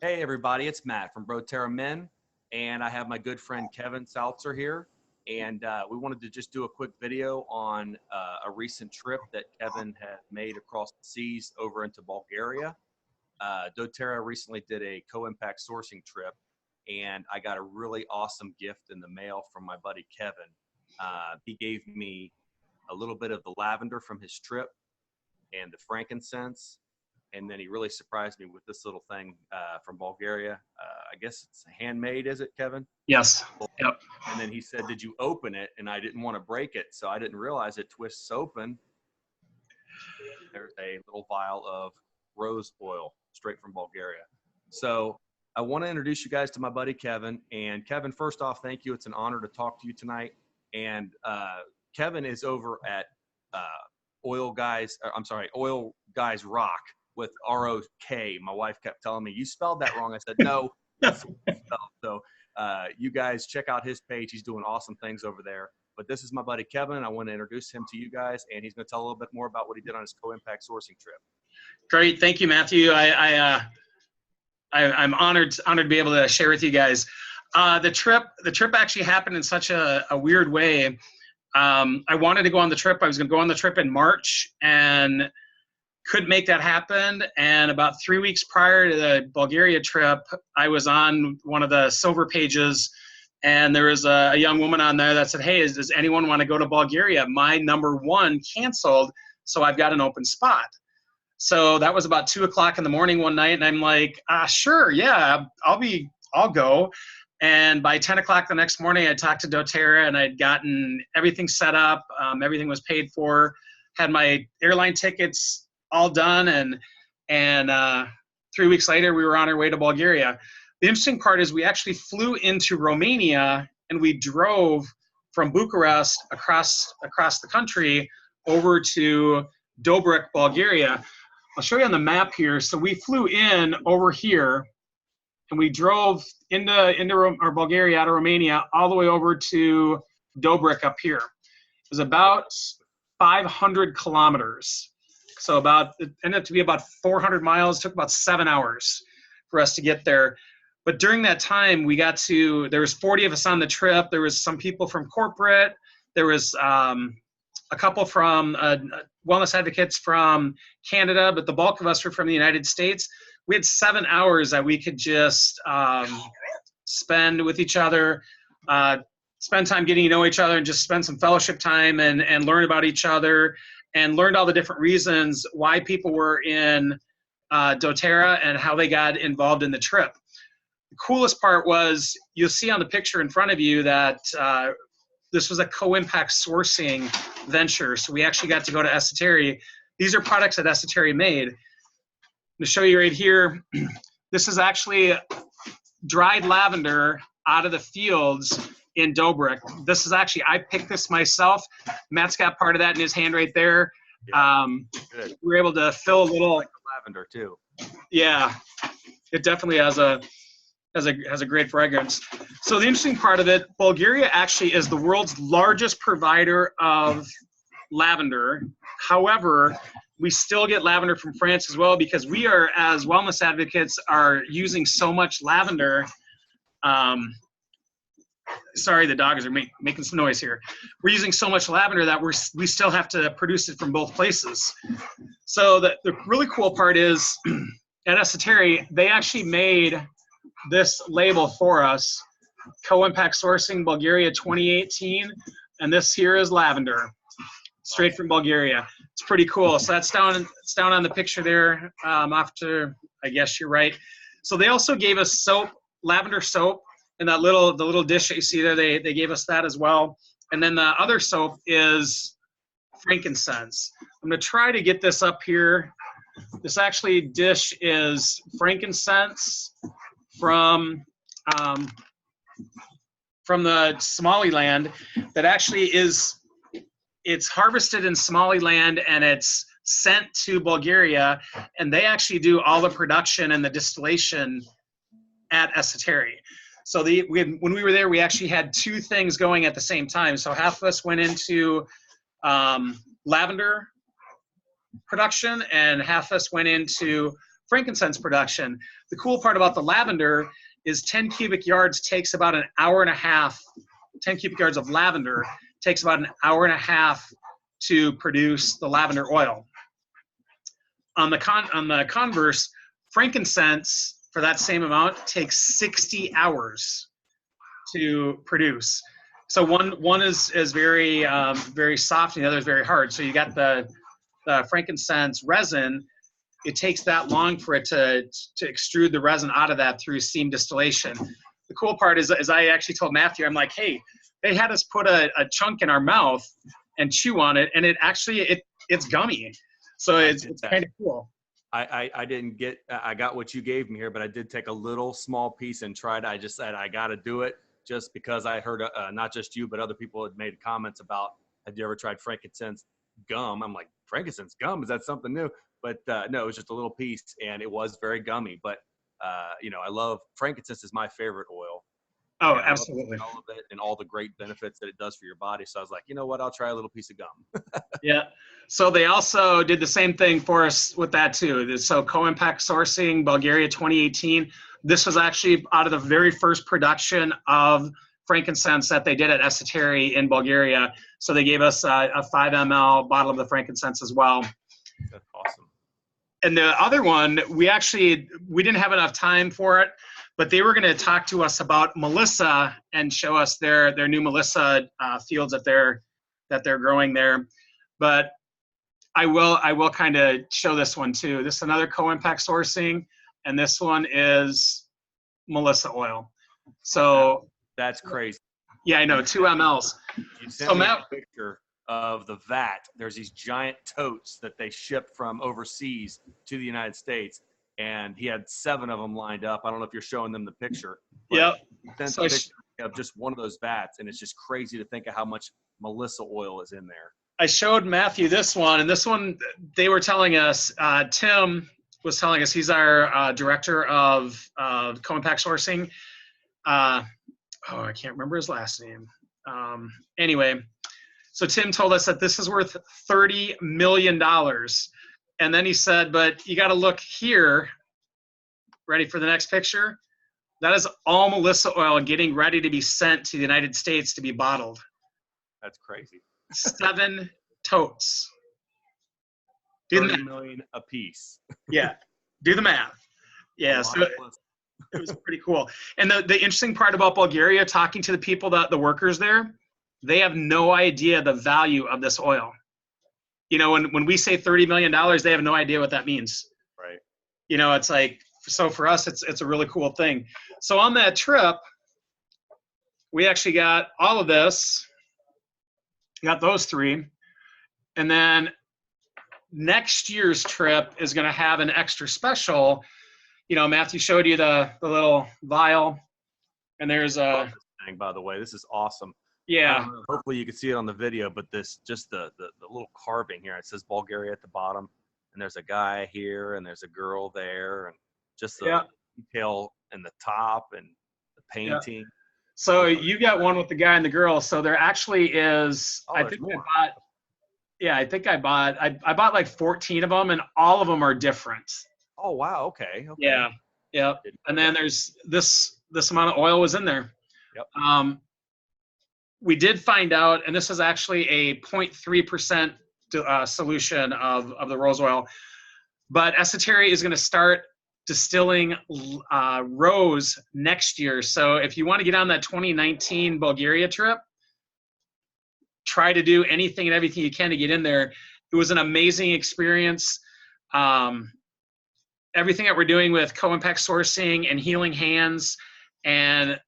Hey everybody, it's Matt from Brōterra Men, and I have my good friend Kevin Salzer here, and we wanted to just do a quick video on a recent trip that Kevin had made across the seas over into Bulgaria. dōTERRA recently did a co-impact sourcing trip, and I got a really awesome gift in the mail from my buddy Kevin. He gave me a little bit of the lavender from his trip and the frankincense. And then he really surprised me with this little thing from Bulgaria. I guess it's handmade, is it, Kevin? Yes. Yep. And then he said, did you open it? And I didn't want to break it, so I didn't realize it twists open. There's a little vial of rose oil straight from Bulgaria. So I want to introduce you guys to my buddy Kevin. And Kevin, first off, thank you. It's an honor to talk to you tonight. And Kevin is over at Oil Guys Rock. With R-O-K. My wife kept telling me, you spelled that wrong. I said, no, that's what it's spelled. So you guys check out his page. He's doing awesome things over there. But this is my buddy Kevin. I want to introduce him to you guys, and he's going to tell a little bit more about what he did on his co-impact sourcing trip. Great. Thank you, Matthew. I'm honored to be able to share with you guys. The trip actually happened in such a weird way. I wanted to go on the trip. I was going to go on the trip in March, and couldn't make that happen. And about 3 weeks prior to the Bulgaria trip, I was on one of the silver pages, and there was a young woman on there that said, hey, does anyone want to go to Bulgaria? My number one canceled, so I've got an open spot. So that was about 2 o'clock in the morning one night, and I'm like, sure, yeah, I'll go. And by 10 o'clock the next morning, I talked to dōTERRA, and I'd gotten everything set up. Everything was paid for, had my airline tickets all done, and 3 weeks later we were on our way to Bulgaria. The interesting part is we actually flew into Romania, and we drove from Bucharest across the country over to Dobrich, Bulgaria. I'll show you on the map here. So we flew in over here, and we drove into our Bulgaria out of Romania all the way over to Dobrich up here. It was about 500 kilometers. So it ended up to be about 400 miles. It took about 7 hours for us to get there. But during that time, there was 40 of us on the trip. There was some people from corporate. There was a couple from wellness advocates from Canada, but the bulk of us were from the United States. We had 7 hours that we could just spend with each other, spend time getting to know each other, and just spend some fellowship time and learn about each other, and learned all the different reasons why people were in dōTERRA and how they got involved in the trip. The coolest part was, you'll see on the picture in front of you that this was a co-impact sourcing venture. So we actually got to go to Esoterra. These are products that Esoterra made. I'm going to show you right here. This is actually dried lavender out of the fields in Dobrich. This is actually, I picked this myself. Matt's got part of that in his hand right there. We were able to fill a little. Like lavender too. Yeah, it definitely has a great fragrance. So the interesting part of it, Bulgaria actually is the world's largest provider of lavender. However, we still get lavender from France as well, because we are, as wellness advocates, are using so much lavender. Sorry, the dogs are making some noise here. We're using so much lavender that we still have to produce it from both places. So the really cool part is, at Esoterra, they actually made this label for us, Co-Impact Sourcing Bulgaria 2018, and this here is lavender, straight from Bulgaria. It's pretty cool. So it's down on the picture there. After, I guess you're right. So they also gave us soap, lavender soap. And the little dish that you see there, they gave us that as well. And then the other soap is frankincense. I'm going to try to get this up here. This actually dish is frankincense from the Somaliland. That actually it's harvested in Somaliland, and it's sent to Bulgaria, and they actually do all the production and the distillation at Esoterra. So when we were there, we actually had two things going at the same time. So half of us went into lavender production, and half of us went into frankincense production. The cool part about the lavender is 10 cubic yards takes about an hour and a half. 10 cubic yards of lavender takes about an hour and a half to produce the lavender oil. On the converse, frankincense for that same amount takes 60 hours to produce. So one is very very soft and the other is very hard. So you got the frankincense resin. It takes that long for it to extrude the resin out of that through steam distillation. The cool part is I actually told Matthew, I'm like, hey, they had us put a chunk in our mouth and chew on it, and it's gummy. So it's kind of cool. I didn't get, I got what you gave me here, but I did take a little small piece and tried. I just said, I got to do it just because I heard not just you, but other people had made comments about, had you ever tried frankincense gum? I'm like, frankincense gum? Is that something new? But no, it was just a little piece and it was very gummy. But, I love, frankincense is my favorite oil. Oh, absolutely. All of it and all the great benefits that it does for your body. So I was like, you know what? I'll try a little piece of gum. Yeah. So they also did the same thing for us with that too. So co-impact sourcing, Bulgaria 2018. This was actually out of the very first production of frankincense that they did at Esoterra in Bulgaria. So they gave us a 5 ml bottle of the frankincense as well. That's awesome. And the other one, we didn't have enough time for it, but they were going to talk to us about Melissa and show us their new Melissa fields that they're growing there. But I will kind of show this one too. This is another co-impact sourcing, and this one is Melissa oil. So that's crazy. Yeah, I know, 2 mLs. You sent me a picture of the vat. There's these giant totes that they ship from overseas to the United States, and he had 7 of them lined up. I don't know if you're showing them the picture. Yep. Sent the picture of just one of those vats, and it's just crazy to think of how much Melissa oil is in there. I showed Matthew this one, and this one they were telling us, Tim was telling us, he's our director of co-impact sourcing. I can't remember his last name. Anyway, so Tim told us that this is worth $30 million. And then he said, but you got to look here. Ready for the next picture? That is all Melissa oil getting ready to be sent to the United States to be bottled. That's crazy. 7 totes. 30 million a piece. Yeah, do the math. Yeah, so it was pretty cool. And the interesting part about Bulgaria, talking to the people, the workers there, they have no idea the value of this oil. You know, when we say $30 million, they have no idea what that means. Right. You know, it's like, so for us, it's a really cool thing. So on that trip, we actually got all of this. Got those 3. And then next year's trip is going to have an extra special. You know, Matthew showed you the little vial, and there's a thing, by the way. This is awesome. Yeah. Hopefully you can see it on the video, but this just the little carving here. It says Bulgaria at the bottom, and there's a guy here, and there's a girl there, and just the detail in the top and the painting. Yeah. So you got one with the guy and the girl. So there actually is. I think more. I bought like 14 of them, and all of them are different. Oh wow! Okay. Yeah. Yep. And then there's this amount of oil was in there. Yep. We did find out, and this is actually a 0.3% solution of the rose oil, but Esoterra is going to start distilling rose next year. So if you want to get on that 2019 Bulgaria trip, try to do anything and everything you can to get in there. It was an amazing experience. Everything that we're doing with co-impact sourcing and healing hands and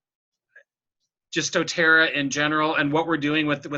just dōTERRA in general, and what we're doing with the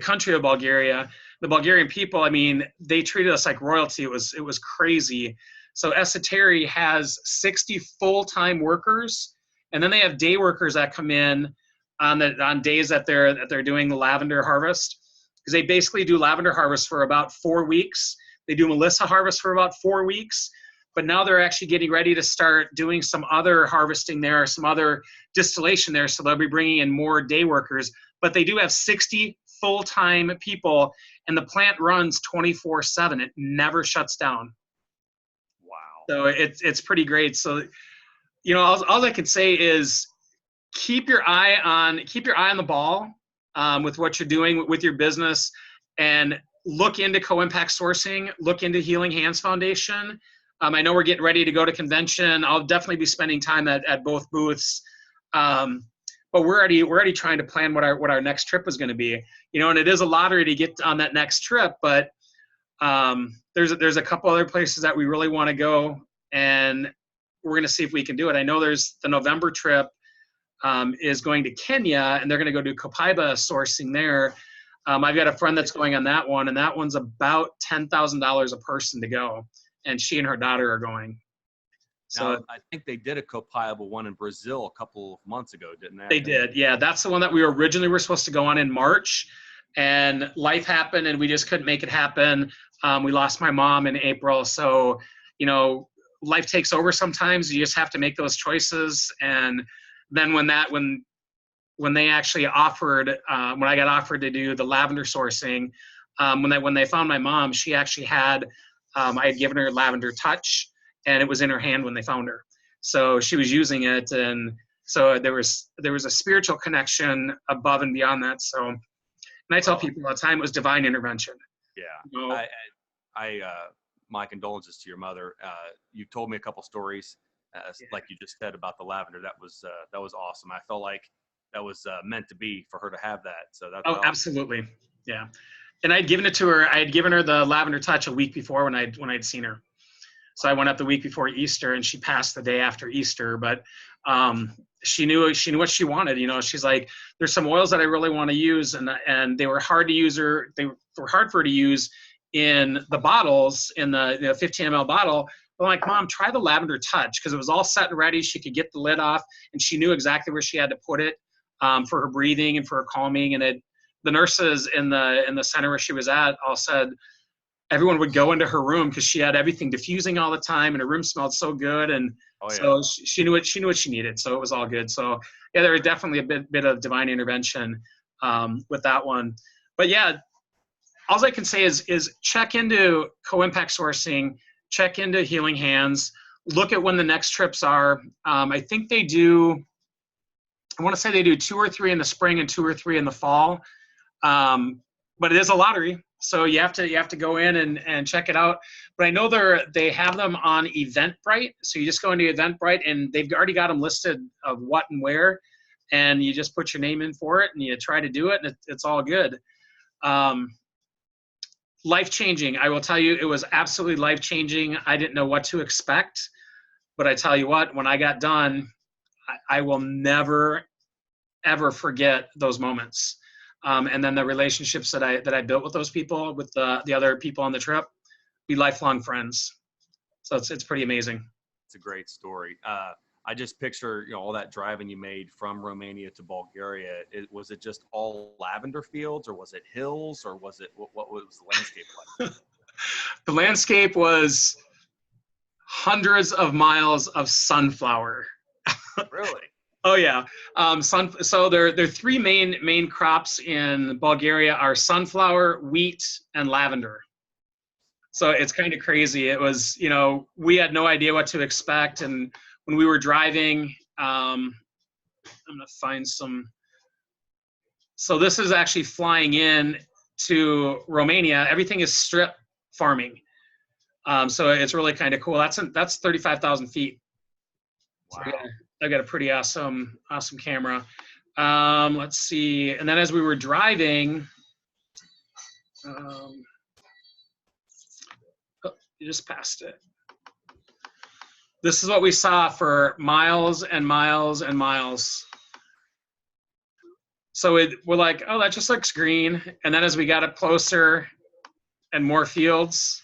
country of Bulgaria, the Bulgarian people, I mean, they treated us like royalty. It was crazy. So Esoterra has 60 full-time workers, and then they have day workers that come in on days that they're doing the lavender harvest, because they basically do lavender harvest for about 4 weeks. They do Melissa harvest for about 4 weeks, but now they're actually getting ready to start doing some other harvesting there, some other distillation there, so they'll be bringing in more day workers. But they do have 60 full-time people, and the plant runs 24/7. It never shuts down. So it's pretty great. So, you know, all I could say is keep your eye on the ball with what you're doing with your business, and look into co-impact sourcing, look into Healing Hands Foundation. I know we're getting ready to go to convention. I'll definitely be spending time at both booths. But we're already trying to plan what our next trip is going to be. You know, and it is a lottery to get on that next trip, but there's a couple other places that we really want to go, and we're going to see if we can do it. I know there's the November trip is going to Kenya, and they're going to go do copaiba sourcing there. I've got a friend that's going on that one, and that one's about $10,000 a person to go, and she and her daughter are going. So now, I think they did a copaiba one in Brazil a couple of months ago, didn't they? They did, yeah. That's the one that we originally were supposed to go on in March, and life happened, and we just couldn't make it happen. We lost my mom in April, so you know, life takes over sometimes. You just have to make those choices. And then when they actually offered, when I got offered to do the lavender sourcing, when they found my mom, she actually had, I had given her lavender touch, and it was in her hand when they found her. So she was using it, and so there was a spiritual connection above and beyond that. So, and I tell people all the time, it was divine intervention. Yeah. You know? My condolences to your mother. You told me a couple stories, like you just said about the lavender. That was awesome. I felt like that was meant to be for her to have that. So that's awesome. Absolutely, yeah. And I'd given it to her. I had given her the lavender touch a week before when I'd seen her. So I went up the week before Easter, and she passed the day after Easter. But she knew what she wanted. You know, she's like, there's some oils that I really want to use, and they were hard to use her. They were hard for her to use in the bottles, in the 15 ml bottle. But I'm like, Mom, try the lavender touch, because it was all set and ready. She could get the lid off, and she knew exactly where she had to put it for her breathing and for her calming. And the nurses in the center where she was at all said everyone would go into her room because she had everything diffusing all the time, and her room smelled so good. And so she knew what she needed. So it was all good. So yeah, there was definitely a bit of divine intervention with that one. But yeah, all I can say is check into co-impact sourcing, check into Healing Hands, look at when the next trips are. I think they do, I want to say they do 2 or 3 in the spring and 2 or 3 in the fall. But it is a lottery, so you have to go in and check it out. But I know they have them on Eventbrite, so you just go into Eventbrite, and they've already got them listed of what and where, and you just put your name in for it, and you try to do it, and it's all good. Life-changing. I will tell you, it was absolutely life-changing. I didn't know what to expect, but I tell you what, when I got done, I will never, ever forget those moments. And then the relationships that I built with those people, with the other people on the trip, be lifelong friends. So it's pretty amazing. It's a great story. I just picture, you know, all that driving you made from Romania to Bulgaria. Was it just all lavender fields, or was it hills, or was it what was the landscape like? The landscape was hundreds of miles of sunflower. Really? Oh yeah. So there are 3 main crops in Bulgaria are sunflower, wheat, and lavender. So it's kind of crazy. It was, you know, we had no idea what to expect, and when we were driving, I'm gonna find some. So this is actually flying in to Romania. Everything is strip farming. So it's really kind of cool. That's 35,000 feet. Wow. So I've got a pretty awesome camera. Let's see. And then as we were driving, oh, you just passed it. This is what we saw for miles and miles and miles. So we're like, oh, that just looks green. And then as we got up closer and more fields,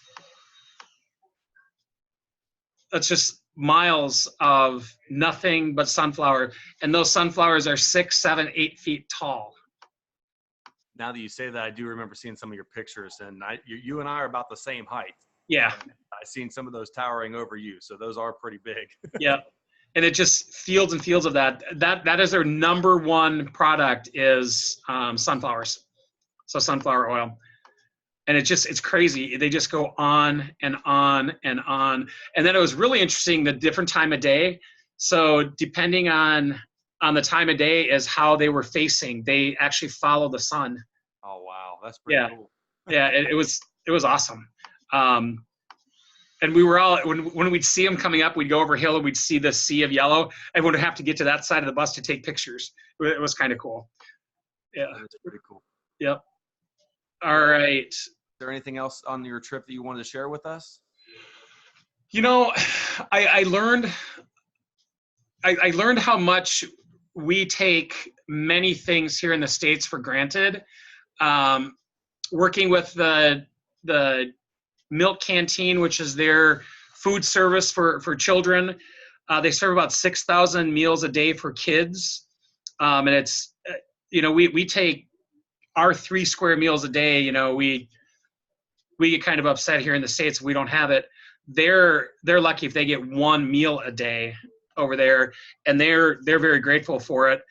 that's just miles of nothing but sunflower. And those sunflowers are 6, 7, 8 feet tall. Now that you say that, I do remember seeing some of your pictures, and you and I are about the same height. Yeah. I've seen some of those towering over you, so those are pretty big. Yeah. And it just fields and fields of that. That is their #1 product is sunflowers. So sunflower oil. and it's crazy. They just go on and on and on. And then it was really interesting, the different time of day. So depending on the time of day is how they were facing. They actually follow the sun. Oh, wow. That's pretty cool. Yeah, it was awesome. And we were all, when we'd see them coming up, we'd go over a hill and we'd see the sea of yellow. Everyone would have to get to that side of the bus to take pictures. It was kind of cool. Yeah. That's pretty cool. Yep. All right. Is there anything else on your trip that you wanted to share with us? You know, I learned how much we take many things here in the States for granted. Working with the Milk Canteen, which is their food service for children. They serve about 6,000 meals a day for kids. And it's, we take our 3 square meals a day. We get kind of upset here in the States if we don't have it. They're lucky if they get 1 meal a day over there, and they're very grateful for it.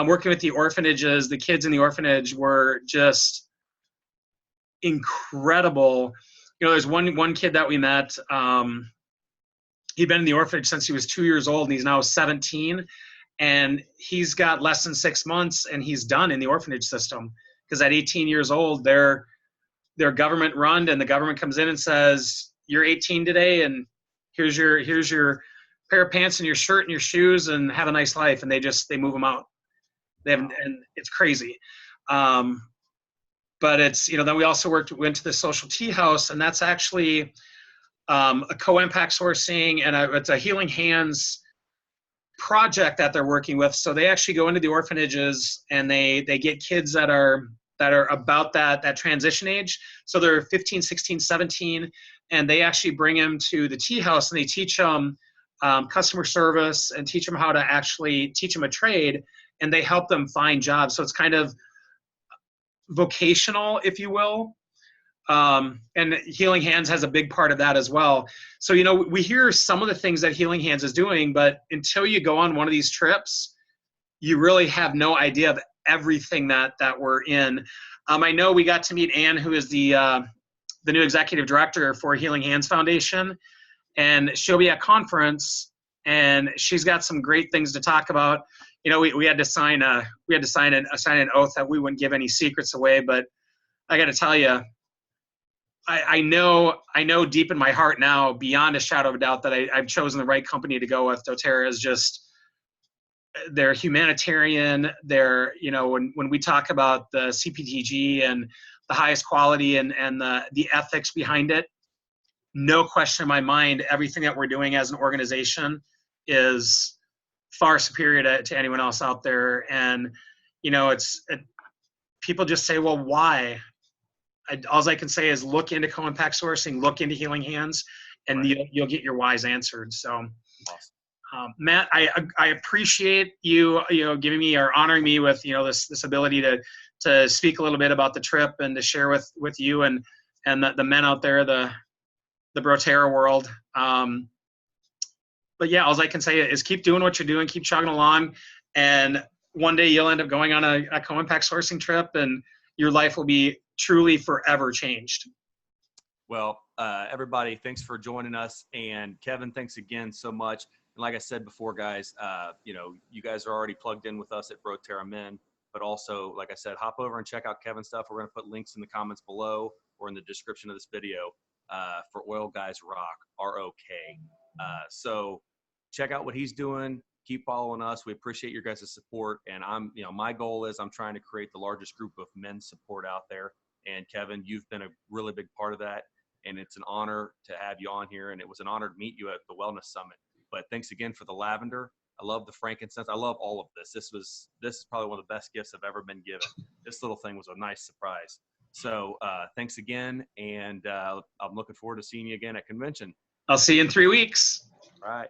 Working with the orphanages, the kids in the orphanage were just incredible. There's one kid that we met. He'd been in the orphanage since he was 2 years old, and he's now 17. And he's got less than 6 months, and he's done in the orphanage system. Because at 18 years old, they're government run, and the government comes in and says, "You're 18 today, and here's your pair of pants and your shirt and your shoes, and have a nice life." And they move them out. And it's crazy. But it's, then we also went to the Social Tea House, and that's actually a co-impact sourcing, and it's a Healing Hands project that they're working with. So they actually go into the orphanages, and they get kids that are about that transition age. So they're 15, 16, 17, and they actually bring them to the tea house, and they teach them customer service and teach them how to actually teach them a trade, and they help them find jobs. So it's kind of vocational, if you will. And Healing Hands has a big part of that as well. So, we hear some of the things that Healing Hands is doing, but until you go on one of these trips, you really have no idea of everything that we're in. I know we got to meet Anne, who is the new executive director for Healing Hands Foundation, and she'll be at conference, and she's got some great things to talk about. We had to sign an oath that we wouldn't give any secrets away, but I got to tell you, I know deep in my heart now, beyond a shadow of a doubt, that I've chosen the right company to go with. dōTERRA is just, they're humanitarian. They're, when we talk about the CPTG and the highest quality and the ethics behind it, no question in my mind, everything that we're doing as an organization is far superior to anyone else out there. And, people just say, well, why? All I can say is look into co-impact sourcing, look into Healing Hands, and right, you'll get your whys answered. So, awesome. Matt, I appreciate you giving me or honoring me with this ability to speak a little bit about the trip and to share with you and the men out there, the Brōterra world. But yeah, all I can say is keep doing what you're doing, keep chugging along, and one day you'll end up going on a co-impact sourcing trip, and your life will be truly forever changed. Well, everybody, thanks for joining us. And Kevin, thanks again so much. And like I said before, guys, you guys are already plugged in with us at Brōterra Men, but also, like I said, hop over and check out Kevin's stuff. We're going to put links in the comments below or in the description of this video for Oil Guys Rock, ROK. So check out what he's doing. Keep following us. We appreciate your guys' support. And my goal is I'm trying to create the largest group of men support out there. And Kevin, you've been a really big part of that. And it's an honor to have you on here. And it was an honor to meet you at the Wellness Summit. But thanks again for the lavender. I love the frankincense. I love all of this. This is probably one of the best gifts I've ever been given. This little thing was a nice surprise. So thanks again. And I'm looking forward to seeing you again at convention. I'll see you in 3 weeks. All right.